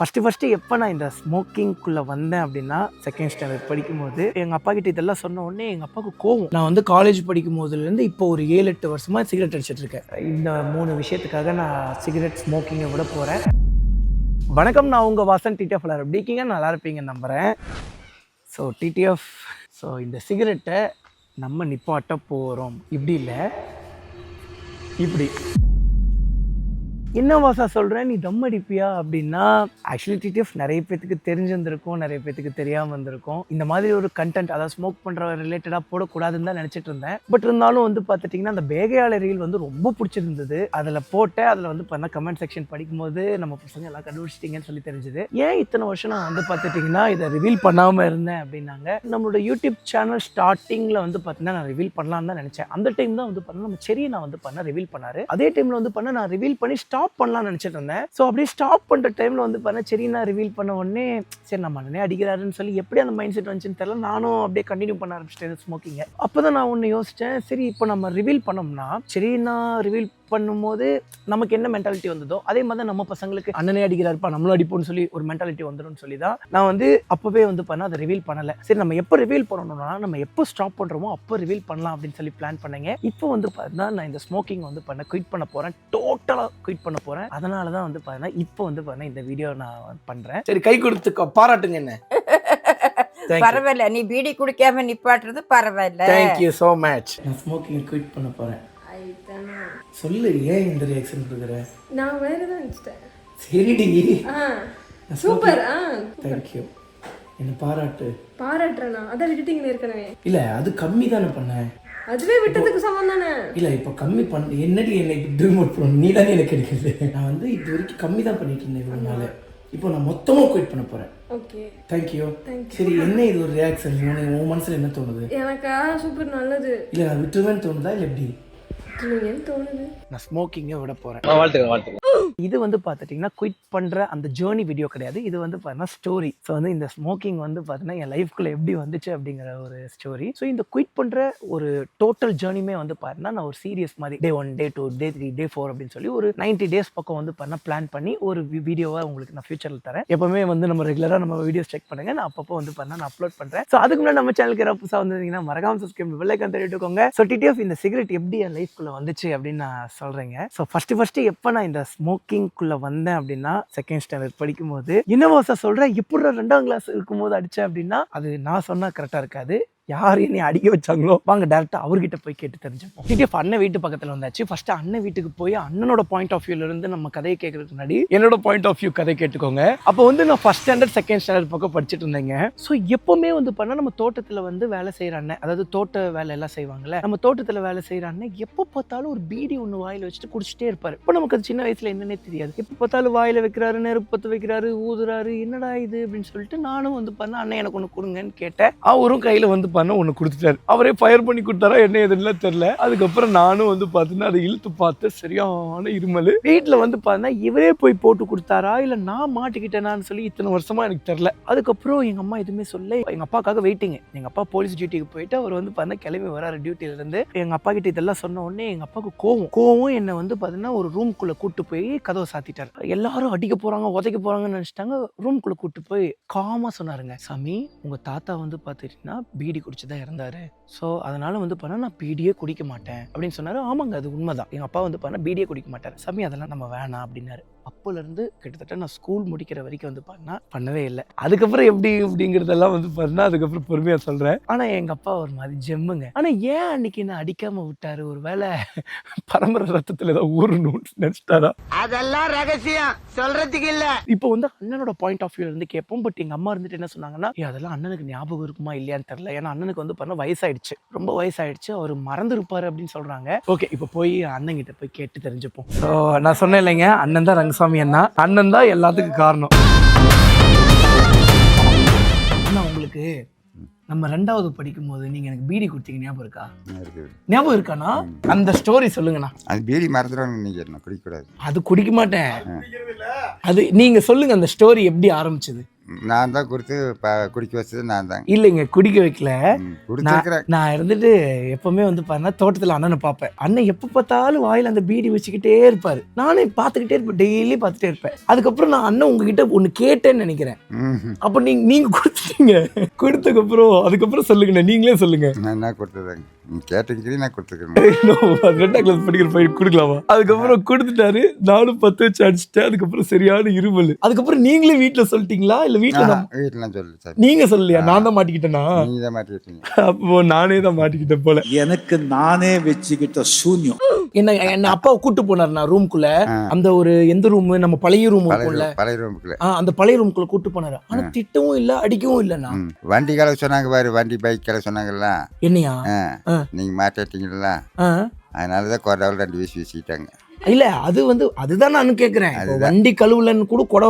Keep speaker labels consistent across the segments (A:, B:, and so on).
A: First எப்போ நான் இந்த ஸ்மோக்கிங்குள்ளே வந்தேன் அப்படின்னா செகண்ட் ஸ்டாண்டர்ட் படிக்கும்போது எங்கள் அப்பா கிட்ட இதெல்லாம் சொன்ன உடனே எங்கள் அப்பாவுக்கு கோவம். நான் வந்து காலேஜ் படிக்கும் போதுலேருந்து இப்போ ஒரு 7-8 வருஷமாக சிகரெட் அடிச்சிட்டு இருக்கேன். இந்த 3 விஷயத்துக்காக நான் சிகரெட் ஸ்மோக்கிங்கை விட போகிறேன். வணக்கம், நான் உங்கள் வாசன் டிடிஎஃப். எப்படி இருக்கீங்க? நல்லா இருப்பீங்க நம்புகிறேன். ஸோ டிடிஎஃப், ஸோ இந்த சிகரெட்டை நம்ம நிப்பாட்ட போகிறோம். இப்படி இல்லை, இப்படி. என்ன வாசா சொல்கிறேன், நீ தம் அடிப்பியா அப்படின்னா, ஆக்சுவலி டிடிஎஃப் நிறைய பேத்துக்கு தெரிஞ்சிருந்திருக்கும், நிறைய பேத்துக்கு தெரியாமல் இருந்திருக்கும். இந்த மாதிரி ஒரு கண்டென்ட், அதாவது ஸ்மோக் பண்ணுற ரிலேட்டடாக போடக்கூடாதுன்னு தான் நினச்சிட்டு இருந்தேன். பட் இருந்தாலும் வந்து பார்த்துட்டிங்கன்னா அந்த பேகையாள ரீல் வந்து ரொம்ப பிடிச்சிருந்தது. அதில் போட்டேன். அதில் வந்து பார்த்தா கமெண்ட் செக்ஷன் படிக்கும்போது நம்ம பசங்க எல்லாம் கண்டுபிடிச்சிட்டிங்கன்னு சொல்லி தெரிஞ்சுது. ஏன் இத்தனை வருஷம் நான் வந்து பார்த்துட்டிங்கன்னா இதை ரிவீல் பண்ணாமல் இருந்தேன் அப்படின்னாங்க. நம்மளோட யூடியூப் சேனல் ஸ்டார்டிங்கில் வந்து பார்த்தீங்கன்னா நான் ரிவீல் பண்ணலான்னு தான் நினச்சேன். அந்த டைம் தான் வந்து பார்த்தீங்கன்னா நம்ம செரியை நான் வந்து பண்ண ரிவீல் பண்ணாரு. அதே டைமில் வந்து பண்ண நான் ரிவீல் பண்ணி ஸ்டாப் பண்ணலாம் நினைச்சிட்டு இருந்தேன். ஸோ அப்படியே ஸ்டாப் பண்ற டைம்ல வந்து பண்ண சரி, நான் ரிவீல் பண்ண உடனே சரி நம்ம அண்ணனே அடிக்கிறாருன்னு சொல்லி எப்படி அந்த மைண்ட் செட் வந்துச்சுன்னு தெரியல. நானும் அப்படியே கண்டினியூ பண்ண ஆரம்பிச்சிட்டேன் ஸ்மோக்கிங்க. அப்போதான் நான் ஒன்று யோசிச்சேன், சரி இப்போ நம்ம ரிவீல் பண்ணோம்னா, சரி நான் ரிவீல் பண்ணும்போது நமக்கு என்ன மென்டாலிட்டி வந்ததோ அதே மாதிரி நம்ம பசங்களுக்கு அண்ணனே அடிக்கிறாருப்பா நம்மளும் அடிப்போம்னு சொல்லி ஒரு மென்டாலிட்டி வந்துடும் சொல்லி தான் நான் வந்து அப்போவே வந்து பண்ண அதை ரிவீல் பண்ணலை. சரி நம்ம எப்போ ரிவீல் பண்ணணும்னா நம்ம எப்போ ஸ்டாப் பண்ணுறோமோ அப்போ ரிவீல் பண்ணலாம் அப்படின்னு சொல்லி பிளான் பண்ணேங்க. இப்போ வந்து பார்த்தீங்கன்னா நான் இந்த ஸ்மோக்கிங் வந்து பண்ண குயிட் பண்ண போகிறேன். டோட்டலாக குயிட் பண்ண போகிறேன். அதனால தான் வந்து பார்த்தீங்கன்னா இப்போ வந்து பார்த்தீங்கன்னா இந்த வீடியோ நான் பண்ணுறேன். சரி, கை கொடுத்து பாராட்டுங்க என்ன.
B: பரவாயில்ல, நீ பீடி குடிக்காம நிப்பாட்டுறது பரவாயில்ல.
A: Thank you so much. நான் ஸ்மோக்கிங் குயிட் பண்ண போகிறேன். சொல்லு, ஏன் இந்த ரியாக்ஷன் கொடுக்குற?
C: நான் வேற தான் நினைச்சிட்டேன்.
A: சரிடி,
C: சூப்பர்.
A: தேங்க்யூ. என்ன பாராட்டு.
C: பாராட்டுறேனா? அதான் விட்டுட்டீங்க ஏற்கனவே.
A: இல்ல, அது கம்மி தானே பண்ணேன்.
C: அதுவே விட்டதுக்கு சமம் தானே.
A: இல்ல, இப்போ கம்மி பண்ண என்னடி என்னை டிமோட் பண்ண நீ தானே எனக்கு கிடைக்குது. நான் வந்து இது வரைக்கும் கம்மி தான் பண்ணிட்டு இருந்தேன் இவ்வளவு நாள். இப்போ நான் மொத்தமா குயிட் பண்ண போறேன்.
C: Okay,
A: thank you. சரி, என்ன இது ஒரு ரியாக்ஷன்? உன் மனசுல என்ன தோணுது?
C: எனக்கா சூப்பர் நல்லது.
A: இல்ல நான் விட்டுருவேன்னு தோணுதா இல்ல எப்படி
C: தோணுது?
A: நான் ஸ்மோக்கிங்கை விட போறேன்.
D: வாழ்த்துக்கள்.
A: இது வந்து பார்த்துட்டிங்கன்னா குயிட் பண்ணுற அந்த ஜேர்னி வீடியோ கிடையாது. இது வந்து பார்த்தீங்கன்னா ஸ்டோரி. ஸோ வந்து இந்த ஸ்மோக்கிங் வந்து பார்த்தீங்கன்னா என் லைஃப்குள்ளே எப்படி வந்துச்சு அப்படிங்கிற ஒரு ஸ்டோரி. ஸோ இந்த குயிட் பண்ணுற ஒரு டோட்டல் ஜேர்னியுமே வந்து பார்த்தீங்கன்னா நான் ஒரு சீரியஸ் மாதிரி டே 1, டே 2, டே 3, டே 4 அப்படின்னு சொல்லி ஒரு 90 days பக்கம் வந்து பார்த்தீங்கன்னா பிளான் பண்ணி ஒரு வீடியோவை உங்களுக்கு நான் ஃபியூச்சரில் தரேன். எப்பவுமே வந்து நம்ம ரெகுலராக நம்ம வீடியோஸ் செக் பண்ணுங்க. நான் அப்பப்போ வந்து பார்த்தீங்கன்னா நான் அப்லோட் பண்ணுறேன். ஸோ அதுக்கு முன்னாடி நம்ம சேனலுக்கு யாராவது புதுசாக வந்திருந்தீங்கன்னா மறக்காம சப்ஸ்கிரைப் பெல் ஐகான் தட்டிட்டுக்கோங்க. ஸோ டிடிஎஃப் இந்த சிகரெட் எப்படி என் லைஃப்குள்ளே வந்துச்சு அப்படின்னு நான் சொல்கிறேங்க. ஸோ ஃபஸ்ட்டு எப்போ நான் இந்த ஸ்மோக்கிங்குள்ளே வந்தேன் அப்படின்னா செகண்ட் ஸ்டாண்டர்ட் படிக்கும்போது. என்னவோ சார் சொல்கிறேன், எப்படி 2ஆம் கிளாஸ் இருக்கும்போது அடித்தேன் அப்படின்னா அது நான் சொன்னால் கரெக்டாக இருக்காது. யார் என்னை அடிக்க வச்சாங்களோ வாங்க டேரக்டா அவர்கிட்ட போய் கேட்டு தெரிஞ்சுப்போம். டிடிஎஃப் அண்ணன் வீட்டு பக்கத்தில் வந்தாச்சு. ஃபர்ஸ்ட் அண்ணன் வீட்டுக்கு போய் அண்ணனோட பாயிண்ட் ஆஃப் வியூல இருந்து நம்ம கதையை கேட்கறதுக்கு முன்னாடி என்னோட பாயிண்ட் ஆஃப் வியூ கதை கேட்டுக்கோங்க. அப்போ வந்து நான் ஃபர்ஸ்ட் ஸ்டாண்டர்ட் செகண்ட் ஸ்டாண்டர்ட் பக்கம் படிச்சுட்டு இருந்தேங்க. ஸோ எப்பவுமே வந்து பண்ணா நம்ம தோட்டத்தில் வந்து வேலை செய்கிற அண்ணன், அதாவது தோட்ட வேலை எல்லாம் செய்வாங்கல்ல, நம்ம தோட்டத்தில் வேலை செய்கிற அண்ணன் எப்போ பார்த்தாலும் ஒரு பீடி ஒன்று வாயில் வச்சுட்டு குடிச்சிட்டே இருப்பாரு. இப்போ நமக்கு அது சின்ன வயசுல என்னன்னே தெரியாது. எப்போ பார்த்தாலும் வாயில வைக்கிறாரு, நெருப்பு பற்ற வைக்கிறாரு, ஊதுறாரு, என்னடா இது அப்படின்னு சொல்லிட்டு நானும் வந்து பண்ண அண்ணன் எனக்கு ஒன்று கொடுங்கன்னு கேட்டேன். அவரும் கையில் வந்து பண்ண ஒன்று கொடுத்துட்டாரு. அவரே ஃபயர் பண்ணி கொடுத்தாரா என்ன எதுன்னு தெரியல. அதுக்கப்புறம் நானும் வந்து பார்த்தீங்கன்னா அதை இழுத்து பார்த்து சரியான இருமல். வீட்டில் வந்து பார்த்தீங்கன்னா இவரே போய் போட்டு கொடுத்தாரா இல்லை நான் மாட்டிக்கிட்டேனான்னு சொல்லி இத்தனை வருஷமா எனக்கு தெரியல. அதுக்கப்புறம் எங்கள் அம்மா எதுவுமே சொல்ல. எங்கள் அப்பாக்காக வெயிட்டிங்க. எங்கள் அப்பா போலீஸ் டியூட்டிக்கு போயிட்டு அவர் வந்து பார்த்தீங்கன்னா கிளம்பி வராரு டியூட்டில இருந்து. எங்கள் அப்பா கிட்ட இதெல்லாம் சொன்ன உடனே எங்கள் அப்பாவுக்கு கோவம் என்னை வந்து பார்த்தீங்கன்னா ஒரு ரூம்குள்ளே கூட்டு போய் கதவை சாத்திட்டாரு. எல்லாரும் அடிக்க போறாங்க, உதைக்க போறாங்கன்னு நினைச்சிட்டாங்க. ரூம்குள்ளே கூட்டு போய் காமா சொன்னாருங்க, சாமி உங்க தாத்தா வந்து பார்த்துட்டீங்கன்னா பீடி குடிச்சுதான் இறந்தாரு. ஸோ அதனால வந்து பண்ணா நான் பீடியே குடிக்க மாட்டேன் அப்படின்னு சொன்னாரு. ஆமாங்க, அது உண்மைதான். எங்கள் அப்பா வந்து பண்ணா பீடியே குடிக்க மாட்டார். சாமி அதெல்லாம் நம்ம வேணாம் அப்படின்னாரு. அப்போலேருந்து கிட்டத்தட்ட நான் ஸ்கூல் முடிக்கிற வரைக்கும் வந்து பார்த்தா பண்ணவே இல்லை. அதுக்கப்புறம் எப்படி அப்படிங்கிறதெல்லாம் வந்து பார்த்தா அதுக்கப்புறம் பொறுமையாக சொல்கிறேன். ஆனால் எங்கள் அப்பா ஒரு மாதிரி ஜெம்முங்க. ஆனால் ஏன் அன்னைக்கு நான் அடிக்காமல் விட்டாரு? ஒரு வேளை பரம்பரை ரத்தத்தில் ஏதாவது ஊறணும்னு நினச்சிட்டாரா?
B: அதெல்லாம் ரகசியம் சொல்றதுக்கு இல்ல.
A: இப்போ வந்து அண்ணனோட பாயிண்ட் ஆஃப் வியூல இருந்து கேட்போம். பட் எங்கள் அம்மா இருந்துட்டு என்ன சொன்னாங்கன்னா, அதெல்லாம் அண்ணனுக்கு ஞாபகம் இருக்குமா இல்லையான்னு தெரியல. ஏன்னா அண்ணனுக்கு வந்து பண்ண வயசாயிடுச்சு, ரொம்ப வயசாயிடுச்சு, அவர் மறந்துருப்பாரு அப்படின்னு சொல்கிறாங்க. ஓகே, இப்போ போய் அண்ணன் கிட்ட போய் கேட்டு தெரிஞ்சுப்போம். ஸோ நான் சொன்னேன் இல்லைங்க, அண்ணன் தான் ரங்கசாமி அண்ணா, அண்ணன் தான் எல்லாத்துக்கும் காரணம். அண்ணா உங்களுக்கு நம்ம 2வது படிக்கும் போது நீங்க எனக்கு பீடி கொடுத்தீங்க, ஞாபகம் இருக்கா? ஞாபகம் இருக்காண்ணா? அந்த ஸ்டோரி சொல்லுங்கண்ணா.
D: அது பீடி மறந்துடும் நினைக்கிறேன், குடிக்கக்கூடாது.
A: அது குடிக்க மாட்டேன். அது நீங்க சொல்லுங்க, அந்த ஸ்டோரி எப்படி ஆரம்பிச்சது?
D: நான் தான் கொடுத்து குடிக்க வச்சது நான் தான்.
A: இல்லைங்க, குடிக்க வைக்கல.
D: குடிச்சிருக்கிறேன்.
A: நான் இருந்துட்டு எப்பவுமே வந்து பார்த்தா தோட்டத்தில் அண்ணனை பார்ப்பேன். அண்ணன் எப்போ பார்த்தாலும் வாயில் அந்த பீடி வச்சுக்கிட்டே இருப்பார். நானே பார்த்துக்கிட்டே இருப்பேன், டெய்லி பார்த்துட்டே இருப்பேன். அதுக்கப்புறம் நான் அண்ணன் உங்ககிட்ட ஒன்று கேட்டேன்னு நினைக்கிறேன். அப்போ நீங்க கொடுத்துட்டீங்க. கொடுத்ததுக்கப்புறம் அதுக்கப்புறம் சொல்லுங்கண்ணே, நீங்களே சொல்லுங்க.
D: நான் என்ன கொடுத்ததாங்க, நீ கேட்டுக்கிட்டே நான் கொடுத்துருக்கேன்.
A: 2ஆம் கிளாஸ் படிக்கிற பையன் கொடுக்கலாமா? அதுக்கப்புறம் கொடுத்துட்டாரு. நானும் 10 வச்சு அடிச்சுட்டேன். அதுக்கப்புறம் சரியான இருமல். அதுக்கப்புறம் நீங்களே வீட்டில் சொல்லிட்டீங்களா? இல்லை
D: வீட்டிலாம் சொல்லு சார்.
A: நீங்க சொல்லலையா? நான் தான் மாட்டிக்கிட்டேனா?
D: நீ தான் மாட்டிக்கிட்டீங்க.
A: அப்போ நானே தான் மாட்டிக்கிட்டேன் போல.
E: எனக்கு நானே வச்சுக்கிட்ட சூன்யம்.
A: என்ன அப்பாவை கூட்டு போனார் நான் ரூம்குள்ள. அந்த ஒரு எந்த ரூம், நம்ம பழைய ரூம் இருக்கும்ல,
D: பழைய ரூமுக்குள்ள,
A: அந்த பழைய ரூம்குள்ள கூட்டு போனாரு. ஆனா திட்டவும் இல்ல, அடிக்கவும் இல்லைண்ணா.
D: வண்டி கலை சொன்னாங்க பாரு, வண்டி பைக் கலை சொன்னாங்கல்ல.
A: என்னையா?
D: நீங்க மாட்டிட்டீங்களா? அதனாலதான் கொரோனாவில் 2 வீசி வீசிட்டாங்க.
A: இல்ல அது வந்து அதுதான் நான் கேக்குறேன். வண்டி கழுவுலன்னு கூட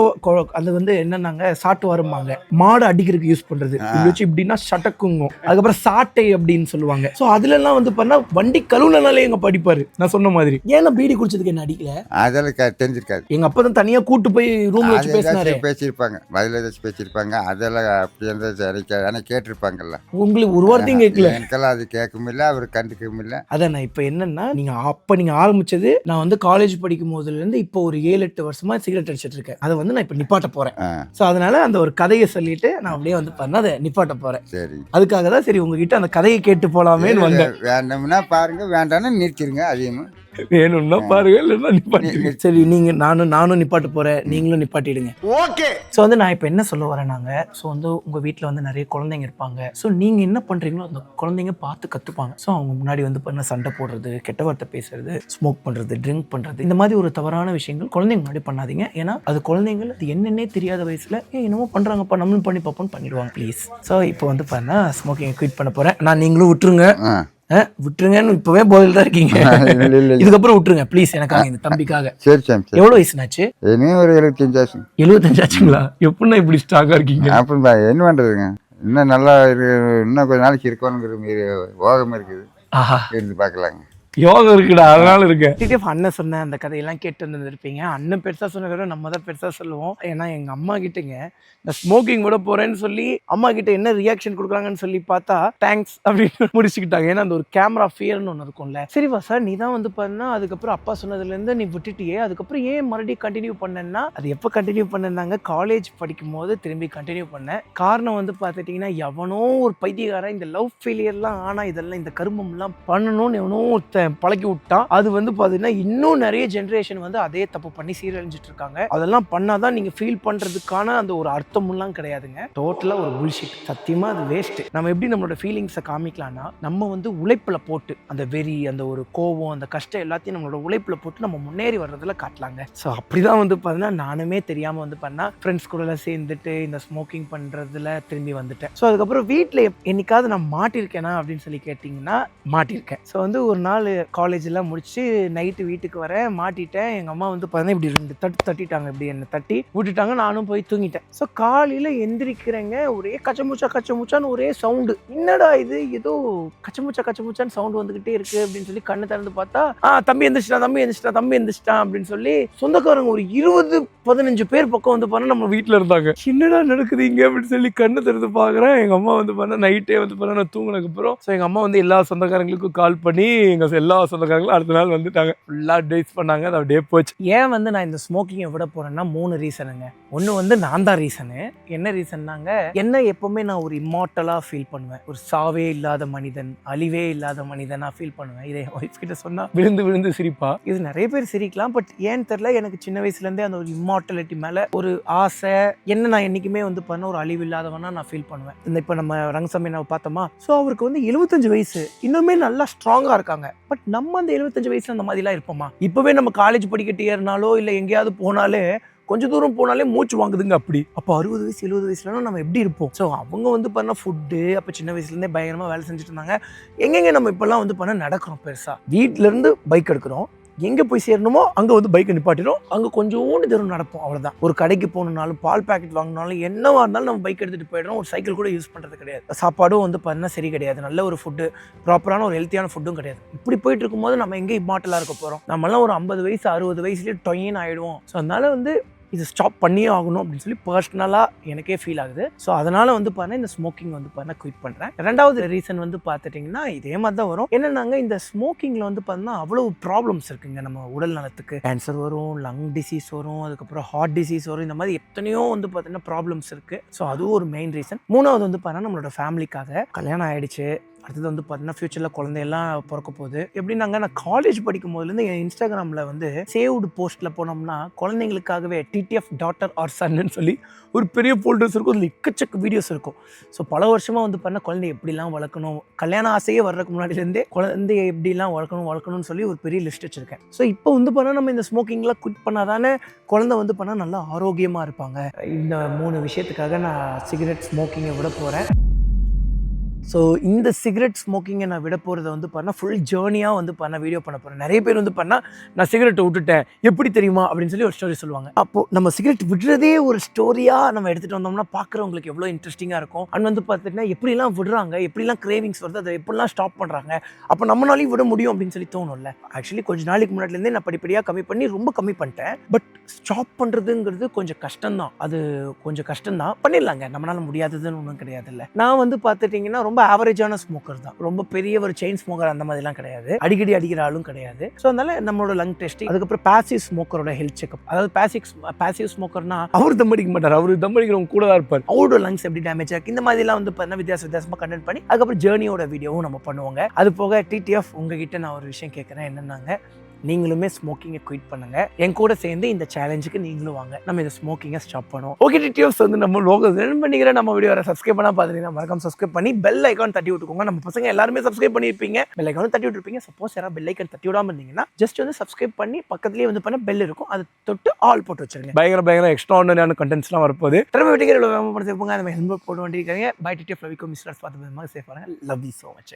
A: அது வந்து என்னன்னாங்க, சாட்டு வருமாங்க, மாடு அடிக்கிறதுக்கு யூஸ் பண்றது. வச்சு இப்படின்னா சட்டக்குங்கும். அதுக்கப்புறம் சாட்டை அப்படின்னு சொல்லுவாங்க. சோ அதுல எல்லாம் வந்து பண்ணா வண்டி கழுவுனாலே எங்க படிப்பாரு. நான் சொன்ன மாதிரி ஏன்னா பீடி குடிச்சதுக்கு என்ன அடிக்கல,
D: அதெல்லாம் தெரிஞ்சிருக்காது.
A: எங்க அப்பா தான் தனியா கூட்டு போய் ரூம்ல வச்சு பேசினாரு.
D: பேசியிருப்பாங்க, பதில் ஏதாச்சும் பேசியிருப்பாங்க. அதெல்லாம் அப்படி இருந்தா கேட்டிருப்பாங்கல்ல.
A: உங்களுக்கு ஒரு வார்த்தையும் கேட்கல.
D: எனக்கெல்லாம் அது கேட்கவும் இல்லை, அவர் கண்டுக்கவும் இல்லை.
A: அதான் நான் இப்ப என்னன்னா, நீங்க ஆரம்பிச்சது, நான் வந்து காலேஜ் படிக்கும் போதுல இருந்து இப்போ ஒரு 7-8 வருஷமா சிகரெட் அடிச்சிட்டு இருக்கேன். அதை வந்து நான் இப்ப நிப்பாட்ட போறேன். சோ அதனால அந்த ஒரு கதையை சொல்லிட்டு நான் அப்படியே வந்து பண்ண அதை நிப்பாட்ட போறேன். சரி, அதுக்காக தான் சரி உங்ககிட்ட அந்த கதையை கேட்டு போலாமே வந்தேன்.
D: வேண்டாம்னா பாருங்க, வேண்டாம்னா நிறுத்திடுங்க. அதையும்
A: வேணும்னா பாருங்க, இல்லைன்னா நிப்பாட்டிடுங்க. சரி, நானும் நிப்பாட்ட போறேன், நீங்களும் நிப்பாட்டிடுங்க. ஓகே. ஸோ வந்து நான் இப்போ என்ன சொல்ல வரேனாங்க, ஸோ வந்து உங்க வீட்டில் வந்து நிறைய குழந்தைங்க இருப்பாங்க. ஸோ நீங்க என்ன பண்றீங்களோ அந்த குழந்தைங்க பார்த்து கத்துப்பாங்க. ஸோ அவங்க முன்னாடி வந்து பண்ண சண்டை போடுறது, கெட்ட வார்த்தை பேசுறது, ஸ்மோக் பண்றது, ட்ரிங்க் பண்றது, இந்த மாதிரி ஒரு தவறான விஷயங்கள் குழந்தைங்க முன்னாடி பண்ணாதீங்க. ஏன்னா அது குழந்தைங்கள் அது என்னன்னே தெரியாத வயசுல என்னமோ பண்றாங்கப்பா, நம்மளும் பண்ணி பார்ப்போம்னு பண்ணிடுவாங்க. ப்ளீஸ். ஸோ இப்போ வந்து பண்ணா ஸ்மோக்கிங் குவிட் பண்ண போறேன். நான் நீங்களும் விட்டுருங்க. விட்டுருங்கன்னு இப்பவே போதில் தான் இருக்கீங்க. இதுக்கப்புறம் விட்டுருங்க ப்ளீஸ், எனக்காக, இந்த தம்பிக்காக.
D: சரி சார்.
A: எவ்வளவு வயசுனாச்சு?
D: ஒரு 75 ஆச்சு.
A: 75 ஆச்சுங்களா? எப்படின்னா இப்படி ஸ்ட்ராங்கா இருக்கீங்க?
D: அப்படின்பா, என்ன பண்றதுங்க, இன்னும் நல்லா இன்னும் கொஞ்ச நாளைக்கு இருக்கணுங்கிற யோகம் இருக்குது. இருந்து பார்க்கலாங்க.
A: யோகம் இருக்குடா, அதனால இருக்கு. அண்ணன் சொன்ன அந்த கதையெல்லாம் கேட்டு வந்துருப்பீங்க. அண்ணன் பெருசா சொன்ன நம்ம தான் பெருசா சொல்லுவோம். ஏன்னா எங்க அம்மா கிட்டங்க இந்த ஸ்மோக்கிங் விட போறேன்னு சொல்லி அம்மா கிட்ட என்ன ரியாக்ஷன் கொடுக்குறாங்கன்னு சொல்லி பார்த்தா தேங்க்ஸ் அப்படின்னு முடிச்சுக்கிட்டாங்க. ஏன்னா அந்த ஒரு கேமரா ஃபியர்னு ஒன்று இருக்கும்ல. சரிவா சார், நீ தான் வந்து பண்ணா, அதுக்கப்புறம் அப்பா சொன்னதுல இருந்து நீ விட்டுட்டியே, அதுக்கப்புறம் ஏன் மறுபடியும் கண்டினியூ பண்ணேன்னா, அது எப்போ கண்டினியூ பண்ணாங்க, காலேஜ் படிக்கும் போது திரும்பி கண்டினியூ பண்ணேன். காரணம் வந்து பார்த்துட்டீங்கன்னா, எவனோ ஒரு பைத்தியக்காரன் இந்த லவ் ஃபெயிலியர்லாம் ஆனா இதெல்லாம் இந்த கருமம்லாம் பண்ணணும்னு எவனோ பழக்கி விட்டான். அது வந்து பார்த்தீங்கன்னா இன்னும் நிறைய ஜென்ரேஷன் வந்து அதே தப்பு பண்ணி சீரழிஞ்சிட்டு இருக்காங்க. அதெல்லாம் பண்ணாதான் நீங்க ஃபீல் பண்றதுக்கான அந்த ஒரு அர்த்தம்லாம் கிடையாதுங்க. டோட்டலா ஒரு புல்ஷிட். சத்தியமா அது வேஸ்ட். நம்ம எப்படி நம்மளோட ஃபீலிங்ஸை காமிக்கலாம்னா, நம்ம வந்து உழைப்புல போட்டு அந்த வெறி, அந்த ஒரு கோவம், அந்த கஷ்டம் எல்லாத்தையும் நம்மளோட உழைப்புல போட்டு நம்ம முன்னேறி வர்றதுல காட்டலாங்க. ஸோ அப்படிதான் வந்து பார்த்தீங்கன்னா நானுமே தெரியாம வந்து பண்ணா ஃப்ரெண்ட்ஸ் கூட சேர்ந்துட்டு இந்த ஸ்மோக்கிங் பண்றதுல திரும்பி வந்துட்டேன். ஸோ அதுக்கப்புறம் வீட்டில் என்னைக்காவது நான் மாட்டிருக்கேனா அப்படின்னு சொல்லி கேட்டிங்கன்னா மாட்டிருக்கேன். ஸோ வந்து ஒரு நாள் காலேஜெல்லாம் முடிச்சு நைட்டு வீட்டுக்கு வரேன், மாட்டிட்டேன். எங்கள் அம்மா வந்து பார்த்தீங்கன்னா இப்படி 2 தட்டிட்டாங்க, இப்படி என்னை தட்டி விட்டுட்டாங்க. நானும் போய் தூங்கிட்டேன். ஸோ காலையில் எந்திரிக்கிறேங்க, ஒரே கச்சமுச்சான்னு ஒரே சவுண்டு. என்னடா இது, ஏதோ கச்சமுச்சான்னு சவுண்டு வந்துகிட்டே இருக்கு அப்படின்னு சொல்லி கண்ணை திறந்து பார்த்தா, தம்பி எந்திரிச்சிட்டான் அப்படின்னு சொல்லி சொந்தக்காரங்க ஒரு 20-15 பேர் பக்கம் வந்து பண்ண நம்ம வீட்டில் இருந்தாங்க. என்னடா நடக்குது இங்கே அப்படின்னு சொல்லி கண்ணை திறந்து பார்க்குறேன். எங்கள் அம்மா வந்து பண்ண நைட்டே வந்து பண்ண நான் தூங்கினதுக்கப்புறம் ஸோ எங்கள் அம்மா வந்து எல்லா சொந்தக்காரங்களுக்கும் கால் பண்ணி எல்லா சொந்தக்காரங்களும் அடுத்த நாள் வந்துட்டாங்க. ஃபுல்லாக அட்வைஸ் பண்ணாங்க. அது அப்படியே போச்சு. ஏன் வந்து நான் இந்த ஸ்மோக்கிங்கை விட போறேன்னா 3 ரீசனுங்க. ஒன்று வந்து நான் தான் ரீசனு. என்ன ரீசன்னாங்க, என்ன எப்பவுமே நான் ஒரு இம்மார்ட்டலாக ஃபீல் பண்ணுவேன். ஒரு சாவே இல்லாத மனிதன், அழிவே இல்லாத மனிதனாக ஃபீல் பண்ணுவேன். இதை என் ஒய்ஃப் கிட்ட சொன்னா விழுந்து சிரிப்பா. இது நிறைய பேர் சிரிக்கலாம், பட் ஏன்னு தெரியல, எனக்கு சின்ன வயசுலேருந்தே அந்த ஒரு இம்மார்ட்டலிட்டி மேலே ஒரு ஆசை. என்ன நான் என்றைக்குமே வந்து பண்ண ஒரு அழிவு இல்லாதவனா நான் ஃபீல் பண்ணுவேன். இந்த இப்போ நம்ம ரங்கசாமி நான் பார்த்தோமா, ஸோ அவருக்கு வந்து 75 வயசு, இன்னுமே நல்லா ஸ்ட்ராங்காக இருக்காங்க. பட் நம்ம அந்த 75 வயசுல அந்த மாதிரிலாம் இருப்போமா? இப்பவே நம்ம காலேஜ் படிக்கட்டு ஏறினாலோ இல்லை எங்கேயாவது போனாலே கொஞ்சம் தூரம் போனாலே மூச்சு வாங்குதுங்க. அப்படி அப்போ 60 வயசு 70 வயசுலனா நம்ம எப்படி இருப்போம்? ஸோ அவங்க வந்து பண்ண ஃபுட்டு அப்போ சின்ன வயசுலேருந்தே பயங்கரமாக வேலை செஞ்சுட்டு இருந்தாங்க. எங்கெங்க நம்ம இப்போல்லாம் வந்து பண்ண நடக்கிறோம், பெருசாக வீட்டிலேருந்து பைக் எடுக்கிறோம், எங்கே போய் சேரணுமோ அங்கே வந்து பைக்கை நிப்பாட்டிடும், அங்கே கொஞ்சோண்டு தூரம் நடப்போம், அவ்வளோதான். ஒரு கடைக்கு போகணுன்னாலும் பால் பேக்கெட் வாங்கினாலும் என்னவா இருந்தாலும் நம்ம பைக் எடுத்துகிட்டு போயிடுறோம். ஒரு சைக்கிள் கூட யூஸ் பண்ணுறது கிடையாது. சாப்பாடும் வந்து பண்ணால் சரி கிடையாது, நல்ல ஒரு ஃபுட்டு, ப்ராப்பரான ஒரு ஹெல்த்தியான ஃபுட்டும் கிடையாது. இப்படி போயிட்டு இருக்கும்போது நம்ம எங்கே இம்மார்ட்டலாக இருக்க போகிறோம்? நம்மளாம் ஒரு 50 வயசு 60 வயசுலேயே டொயின்னு ஆகிடுவோம். ஸோ அதனால வந்து இது ஸ்டாப் பண்ணியே ஆகணும் அப்படின்னு சொல்லி பர்சனலாக எனக்கே ஃபீல் ஆகுது. ஸோ அதனால் வந்து பார்த்தீங்கன்னா இந்த ஸ்மோக்கிங் வந்து பார்த்தீங்கன்னா குவிட் பண்ணுறேன். ரெண்டாவது ரீசன் வந்து பார்த்துட்டிங்கன்னா இதே மாதிரி தான் வரும். என்னன்னாங்க இந்த ஸ்மோக்கிங்கில் வந்து பார்த்தீங்கன்னா அவ்வளோ ப்ராப்ளம்ஸ் இருக்குங்க. நம்ம உடல் நலத்துக்கு கேன்சர் வரும், லங் டிசீஸ் வரும், அதுக்கப்புறம் ஹார்ட் டிசீஸ் வரும். இந்த மாதிரி எத்தனையோ வந்து பார்த்தீங்கன்னா ப்ராப்ளம்ஸ் இருக்குது. ஸோ அதுவும் ஒரு மெயின் ரீசன். மூணாவது வந்து பார்த்தீங்கன்னா நம்மளோட ஃபேமிலிக்காக கல்யாணம் ஆகிடுச்சு, அடுத்தது வந்து பார்த்தீங்கன்னா ஃபியூச்சரில் குழந்தையெல்லாம் பிறக்க போகுது. எப்படின்னாங்க நான் காலேஜ் படிக்கும் போதுலேருந்து என் இன்ஸ்டாகிராமில் வந்து சேவ்டு போஸ்ட்டில் போனோம்னா குழந்தைங்களுக்காகவே டிடிஎஃப் டாட்டர் ஆர் சன்னு சொல்லி ஒரு பெரிய ஃபோல்டர்ஸ் இருக்கும். அதில் எக்கச்சக்க வீடியோஸ் இருக்கும். ஸோ பல வருஷமாக வந்து பார்த்தீங்கன்னா குழந்தைய எப்படிலாம் வளர்க்கணும், கல்யாண ஆசையே வர்றதுக்கு முன்னாடிலேருந்தே குழந்தைய எப்படிலாம் வளர்க்கணும்னு சொல்லி ஒரு பெரிய லிஸ்ட் வச்சுருக்கேன். ஸோ இப்போ வந்து பார்த்தா நம்ம இந்த ஸ்மோக்கிங்லாம் குவிட் பண்ணாதானே குழந்தை வந்து பண்ணால் நல்லா ஆரோக்கியமாக இருப்பாங்க. இந்த 3 விஷயத்துக்காக நான் சிகரெட் ஸ்மோக்கிங்கை விட போகிறேன். ஸோ இந்த சிகரெட் ஸ்மோக்கிங்கை நான் விட போகிறத வந்து பண்ணால் ஃபுல் ஜேர்னியாக வந்து பண்ண வீடியோ பண்ண போகிறேன். நிறைய பேர் வந்து பண்ணால் நான் சிகரெட்டை விட்டுட்டேன் எப்படி தெரியுமா அப்படின்னு சொல்லி ஒரு ஸ்டோரி சொல்லுவாங்க. அப்போது நம்ம சிகரெட் விடுறதே ஒரு ஸ்டோரியாக நம்ம எடுத்துகிட்டு வந்தோம்னா பார்க்குறவங்களுக்கு எவ்வளோ இன்ட்ரெஸ்டிங்காக இருக்கும். அண்ட் வந்து பார்த்துட்டுனா எப்படிலாம் விடுறாங்க, எப்படிலாம் கிரேவிங்ஸ் வருது, அதை எப்படிலாம் ஸ்டாப் பண்ணுறாங்க, அப்போ நம்மளாலையும் விட முடியும் அப்படின்னு சொல்லி தோணும்ல. ஆக்சுவலி கொஞ்சம் நாளைக்கு முன்னாடிலேருந்தே நான் படிப்படியாக கம்மி பண்ணி ரொம்ப கம்மி பண்ணிட்டேன். பட் ஸ்டாப் பண்ணுறதுங்கிறது கொஞ்சம் கஷ்டம்தான். அது கொஞ்சம் கஷ்டம்தான், பண்ணிடலாங்க, நம்மளால் முடியாததுன்னு ஒன்றும் கிடையாது. இல்லை நான் வந்து பார்த்துட்டிங்கன்னா ரொம்ப ஆவரேஜான ஸ்மோக்கர் தான், ரொம்ப பெரிய ஒரு செயின் ஸ்மோக்கர் அந்த மாதிரிலாம் கிடையாது, அடிக்கடி அடிக்கிற ஆளும் கிடையாது. ஸோ அதனால நம்மளோட லங் டெஸ்டிங், அதுக்கப்புறம் பாசிவ் ஸ்மோக்கரோட ஹெல்த் செக்அப். அதாவது பாசிவ் ஸ்மோக்கர்னா அவர் தம் அடிக்க மாட்டார், அவர் தம் அடிக்கிறவங்க கூட தான் இருப்பார். அவரோட லங்ஸ் எப்படி டேமேஜ் ஆகும் இந்த மாதிரிலாம் வந்து பார்த்தீங்கன்னா வித்தியாசமாக கண்டென்ட் பண்ணி அதுக்கப்புறம் ஜேர்னியோட வீடியோவும் நம்ம பண்ணுவோங்க. அது போக டிடிஎஃப் உங்ககிட்ட நான் ஒரு விஷயம் கேட்குறேன். என்னன்னாங்க, நீங்களுமே ஸ்மோக்கிங்கை குவிட் பண்ணுங்க. என் கூட சேர்ந்து இந்த சேலஞ்சுக்கு நீங்களும் வாங்க, நம்ம இந்த ஸ்மோக்கிங்கை ஸ்டாப் பண்ணுவோம். ஓகே டிடிஎஃப்ஸ் வந்து நம்ம லோகோ ரன் பண்ணிக்கிறேன். நம்ம வீடியோ சப்ஸ்கிரைப் பண்ணால் பார்த்துட்டீங்கன்னா மறக்காம சப்ஸ்கிரைப் பண்ணி பெல் ஐக்கான் தட்டி விட்டுக்கோங்க. நம்ம பசங்க எல்லாருமே சப்ஸ்கிரைப் பண்ணியிருப்பீங்க, பெல் ஐக்கானும் தட்டி விட்டுருப்பீங்க. சப்போஸ் யாராவது பெல் ஐக்கான் தட்டி விடாமல் இருந்தீங்கன்னா ஜஸ்ட் வந்து சப்ஸ்கிரைப் பண்ணி பக்கத்துலேயே வந்து பண்ண பெல் இருக்கும், அதை தொட்டு ஆல் போட்டு வச்சிருங்க. பயங்கர எக்ஸ்ட்ராஆர்டினரியான கண்டென்ட்ஸ்லாம் வரப்போகுது. திரும்ப வீட்டுக்கு நம்ம ஹெல்மெட் போட்டு வண்டிருக்காங்க. Bye TTF love you misters பார்த்து சேஃபாக. Love you so much.